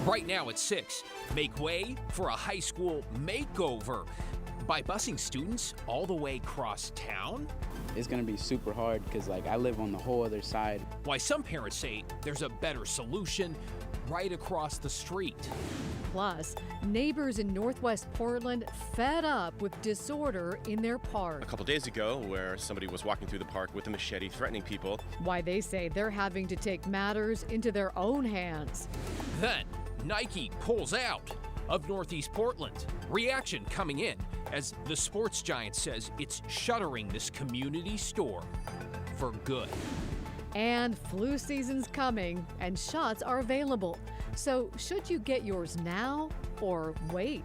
Right now at 6, make way for a high school makeover by busing students all the way across town. It's gonna be super hard because I live on the whole other side. Why some parents say there's a better solution right across the street. Plus, neighbors in Northwest Portland fed up with disorder in their park. A couple days ago, where somebody was walking through the park with a machete threatening people. Why they say they're having to take matters into their own hands. Then, Nike pulls out of Northeast Portland. Reaction coming in as the sports giant says it's shuttering this community store for good. And flu season's coming, and shots are available. So should you get yours now or wait?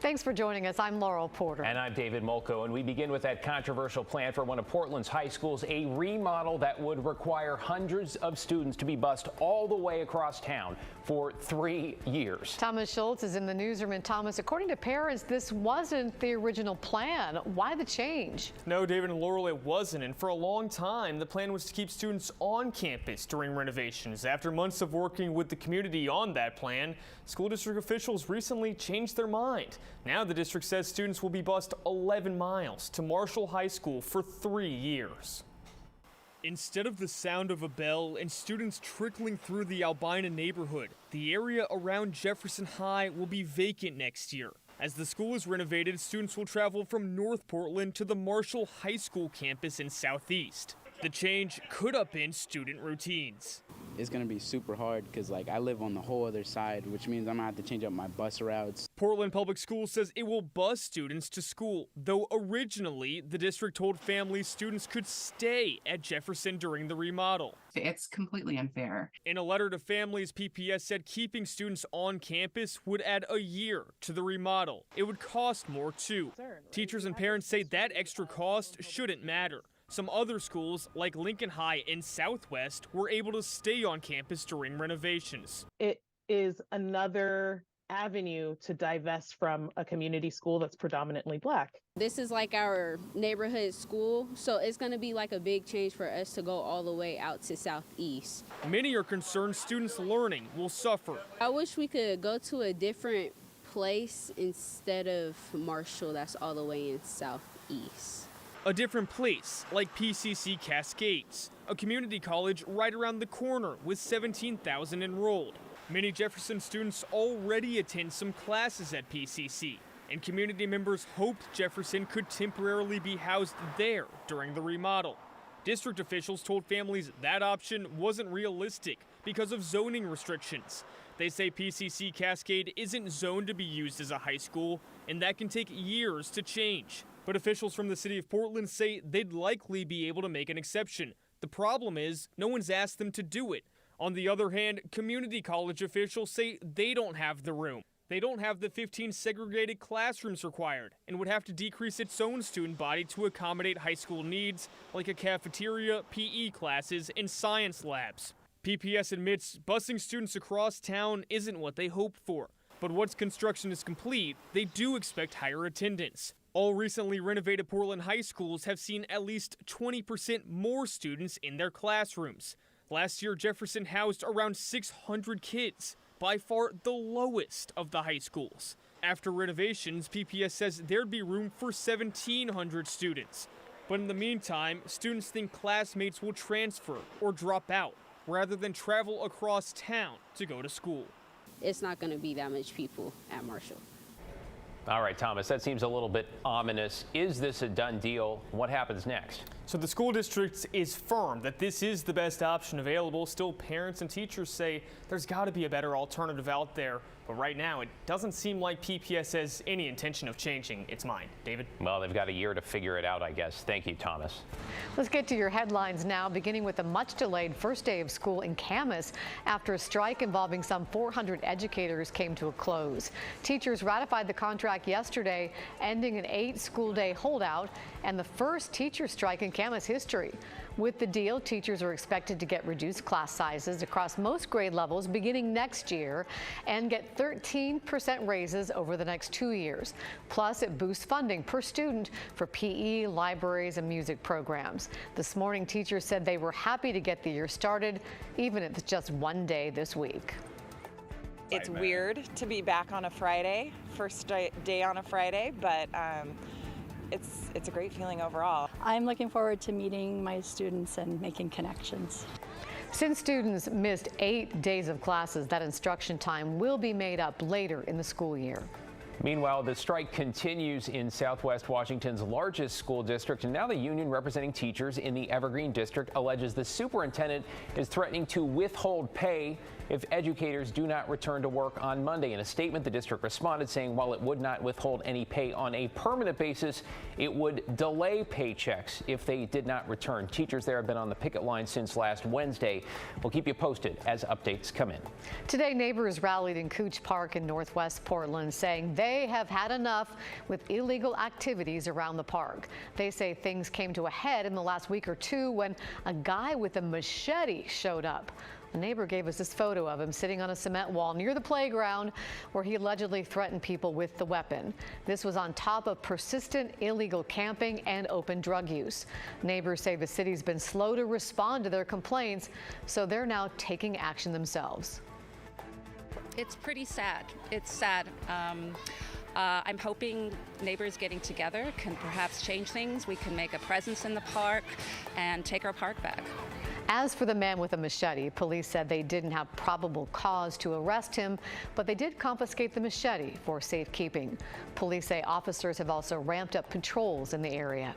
Thanks for joining us. I'm Laurel Porter. And I'm David Molko, and we begin with that controversial plan for one of Portland's high schools, a remodel that would require hundreds of students to be bused all the way across town for 3 years. Thomas Schultz is in the newsroom. And Thomas, according to parents, this wasn't the original plan. Why the change? No, David and Laurel, it wasn't. And for a long time, the plan was to keep students on campus during renovations. After months of working with the community on that plan, school district officials recently changed their mind. Now the district says students will be bused 11 miles to Marshall High School for 3 years. Instead of the sound of a bell and students trickling through the Albina neighborhood, the area around Jefferson High will be vacant next year. As the school is renovated, students will travel from North Portland to the Marshall High School campus in Southeast. The change could upend student routines. It's gonna be super hard because I live on the whole other side, which means I'm gonna have to change up my bus routes. Portland Public Schools says it will bus students to school, though originally the district told families students could stay at Jefferson during the remodel. It's completely unfair. In a letter to families, PPS said keeping students on campus would add a year to the remodel. It would cost more too. Teachers and parents say that extra cost shouldn't matter. Some other schools, like Lincoln High and Southwest, were able to stay on campus during renovations. It is another avenue to divest from a community school that's predominantly Black. This is like our neighborhood school, so it's going to be like a big change for us to go all the way out to Southeast. Many are concerned students' learning will suffer. I wish we could go to a different place instead of Marshall, that's all the way in Southeast. A different place, like PCC Cascades, a community college right around the corner with 17,000 enrolled. Many Jefferson students already attend some classes at PCC, and community members hoped Jefferson could temporarily be housed there during the remodel. District officials told families that option wasn't realistic because of zoning restrictions. They say PCC Cascade isn't zoned to be used as a high school, and that can take years to change. But officials from the city of Portland say they'd likely be able to make an exception. The problem is, no one's asked them to do it. On the other hand, community college officials say they don't have the room. They don't have the 15 segregated classrooms required and would have to decrease its own student body to accommodate high school needs like a cafeteria, PE classes, and science labs. PPS admits busing students across town isn't what they hoped for. But once construction is complete, they do expect higher attendance. All recently renovated Portland high schools have seen at least 20% more students in their classrooms. Last year, Jefferson housed around 600 kids, by far the lowest of the high schools. After renovations, PPS says there'd be room for 1,700 students. But in the meantime, students think classmates will transfer or drop out rather than travel across town to go to school. It's not going to be that much people at Marshall. All right, Thomas, that seems a little bit ominous. Is this a done deal? What happens next? So the school district is firm that this is the best option available. Still, parents and teachers say there's got to be a better alternative out there. But right now, it doesn't seem like PPS has any intention of changing its mind. David? Well, they've got a year to figure it out, I guess. Thank you, Thomas. Let's get to your headlines now, beginning with the much-delayed first day of school in Camas after a strike involving some 400 educators came to a close. Teachers ratified the contract yesterday, ending an 8-school-day holdout and the first teacher strike in Camas history. With the deal, teachers are expected to get reduced class sizes across most grade levels beginning next year and get 13% raises over the next 2 years. Plus, it boosts funding per student for PE, libraries, and music programs. This morning, teachers said they were happy to get the year started, even if it's just one day this week. It's weird to be back on a Friday, first day on a Friday, but it's a great feeling overall. I'm looking forward to meeting my students and making connections. Since students missed 8 days of classes, that instruction time will be made up later in the school year. Meanwhile, the strike continues in Southwest Washington's largest school district, and now the union representing teachers in the Evergreen district alleges the superintendent is threatening to withhold pay if educators do not return to work on Monday. In a statement, the district responded saying while it would not withhold any pay on a permanent basis, it would delay paychecks if they did not return. Teachers there have been on the picket line since last Wednesday. We'll keep you posted as updates come in. Today, neighbors rallied in Couch Park in Northwest Portland, saying they have had enough with illegal activities around the park. They say things came to a head in the last week or two when a guy with a machete showed up. A neighbor gave us this photo of him sitting on a cement wall near the playground where he allegedly threatened people with the weapon. This was on top of persistent illegal camping and open drug use. Neighbors say the city's been slow to respond to their complaints, so they're now taking action themselves. It's pretty sad. It's sad. I'm hoping neighbors getting together can perhaps change things. We can make a presence in the park and take our park back. As for the man with a machete, police said they didn't have probable cause to arrest him, but they did confiscate the machete for safekeeping. Police say officers have also ramped up patrols in the area.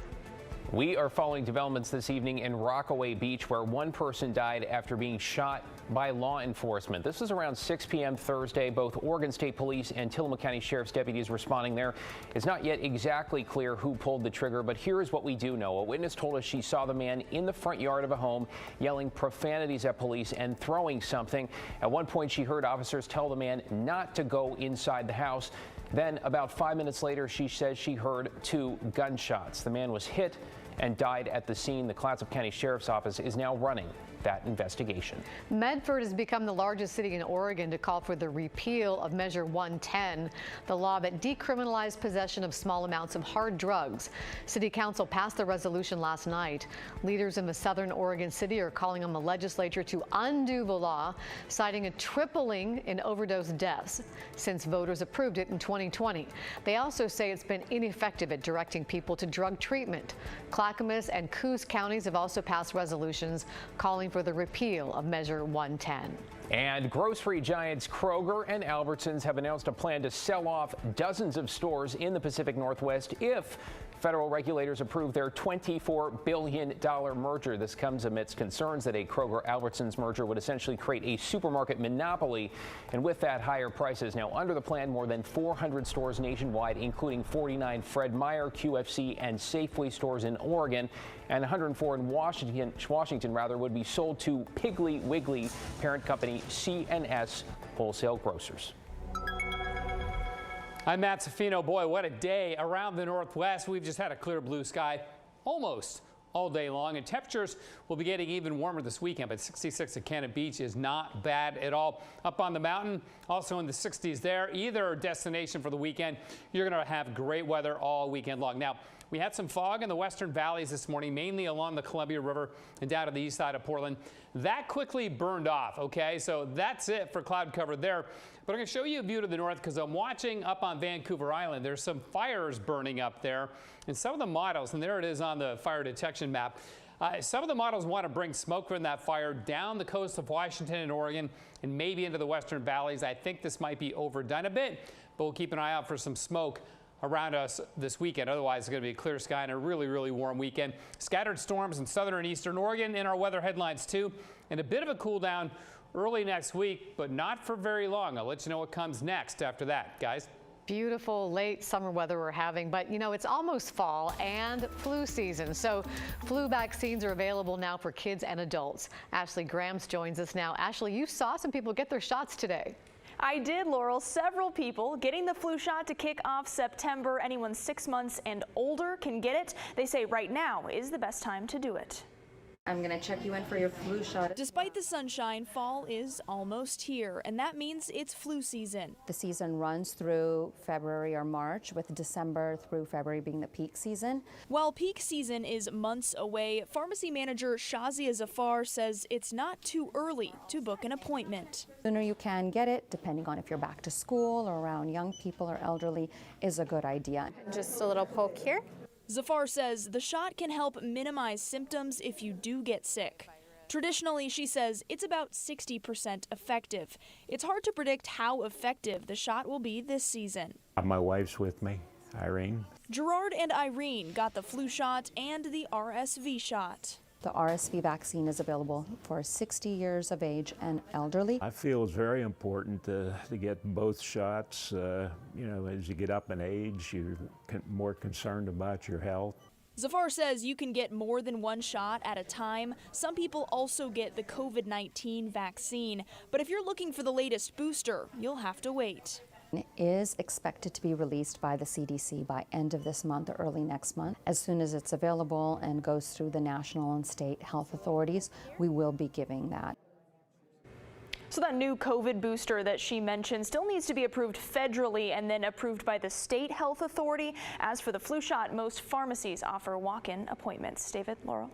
We are following developments this evening in Rockaway Beach, where one person died after being shot by law enforcement. This was around 6 p.m. Thursday. Both Oregon State Police and Tillamook County Sheriff's deputies responding there. It's not yet exactly clear who pulled the trigger, but here is what we do know. A witness told us she saw the man in the front yard of a home yelling profanities at police and throwing something. At one point, she heard officers tell the man not to go inside the house. Then about 5 minutes later, she says she heard 2 gunshots. The man was hit and died at the scene. The Clatsop County Sheriff's Office is now running that investigation. Medford has become the largest city in Oregon to call for the repeal of Measure 110, the law that decriminalized possession of small amounts of hard drugs. City Council passed the resolution last night. Leaders in the southern Oregon city are calling on the legislature to undo the law, citing a tripling in overdose deaths since voters approved it in 2020. They also say it's been ineffective at directing people to drug treatment. Clackamas and Coos counties have also passed resolutions calling for the repeal of Measure 110. And grocery giants Kroger and Albertsons have announced a plan to sell off dozens of stores in the Pacific Northwest if federal regulators approve their $24 billion merger. This comes amidst concerns that a Kroger-Albertsons merger would essentially create a supermarket monopoly, and with that, higher prices. Now, under the plan, more than 400 stores nationwide, including 49 Fred Meyer, QFC, and Safeway stores in Oregon, and 104 in Washington, would be sold to Piggly Wiggly parent company C&S Wholesale Grocers. I'm Matt Safino. Boy, what a day around the Northwest. We've just had a clear blue sky almost all day long, and temperatures will be getting even warmer this weekend, but 66 at Cannon Beach is not bad at all. Up on the mountain, also in the 60s there. Either destination for the weekend, you're going to have great weather all weekend long. Now, we had some fog in the western valleys this morning, mainly along the Columbia River and down to the east side of Portland. That quickly burned off, okay? So that's it for cloud cover there. But I'm going to show you a view to the north because I'm watching up on Vancouver Island. There's some fires burning up there. And some of the models, and there it is on the fire detection map, some of the models want to bring smoke from that fire down the coast of Washington and Oregon and maybe into the western valleys. I think this might be overdone a bit, but we'll keep an eye out for some smoke around us this weekend. Otherwise, it's going to be clear sky and a really, really warm weekend. Scattered storms in southern and eastern Oregon in our weather headlines too, and a bit of a cool down early next week, but not for very long. I'll let you know what comes next after that, guys. Beautiful late summer weather we're having, but you know, it's almost fall and flu season. So flu vaccines are available now for kids and adults. Ashley Grams joins us now. Ashley, you saw some people get their shots today. I did, Laurel. Several people getting the flu shot to kick off September. Anyone 6 months and older can get it. They say right now is the best time to do it. I'm going to check you in for your flu shot. Despite the sunshine, fall is almost here, and that means it's flu season. The season runs through February or March, with December through February being the peak season. While peak season is months away, pharmacy manager Shazia Zafar says it's not too early to book an appointment. The sooner you can get it, depending on if you're back to school or around young people or elderly, is a good idea. Just a little poke here. Zafar says the shot can help minimize symptoms if you do get sick. Traditionally, she says, it's about 60% effective. It's hard to predict how effective the shot will be this season. My wife's with me, Irene. Gerard and Irene got the flu shot and the RSV shot. The RSV vaccine is available for 60 years of age and elderly. I feel it's very important to get both shots. You know, as you get up in age, you're more concerned about your health. Zafar says you can get more than one shot at a time. Some people also get the COVID-19 vaccine. But if you're looking for the latest booster, you'll have to wait. Is expected to be released by the CDC by end of this month or early next month. As soon as it's available and goes through the national and state health authorities, we will be giving that. So that new COVID booster that she mentioned still needs to be approved federally and then approved by the state health authority. As for the flu shot, most pharmacies offer walk-in appointments. David, Laurel.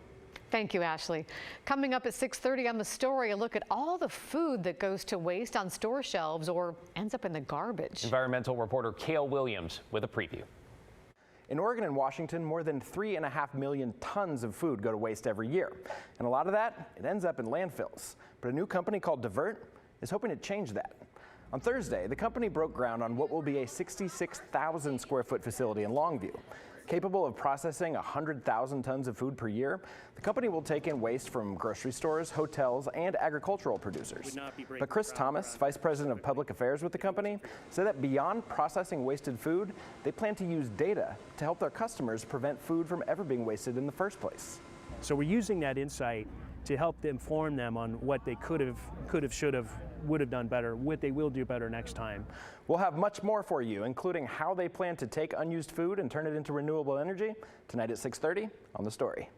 Thank you, Ashley. Coming up at 6:30 on The Story, a look at all the food that goes to waste on store shelves or ends up in the garbage. Environmental reporter Cale Williams with a preview. In Oregon and Washington, more than 3.5 million tons of food go to waste every year. And a lot of that, it ends up in landfills. But a new company called Divert is hoping to change that. On Thursday, the company broke ground on what will be a 66,000 square foot facility in Longview. Capable of processing 100,000 tons of food per year, the company will take in waste from grocery stores, hotels, and agricultural producers. But Chris Thomas, Vice President of Public Affairs with the company, said that beyond processing wasted food, they plan to use data to help their customers prevent food from ever being wasted in the first place. So we're using that insight to help inform them on what they could have, should have, would have done better, what they will do better next time. We'll have much more for you, including how they plan to take unused food and turn it into renewable energy, tonight at 6:30 on The Story.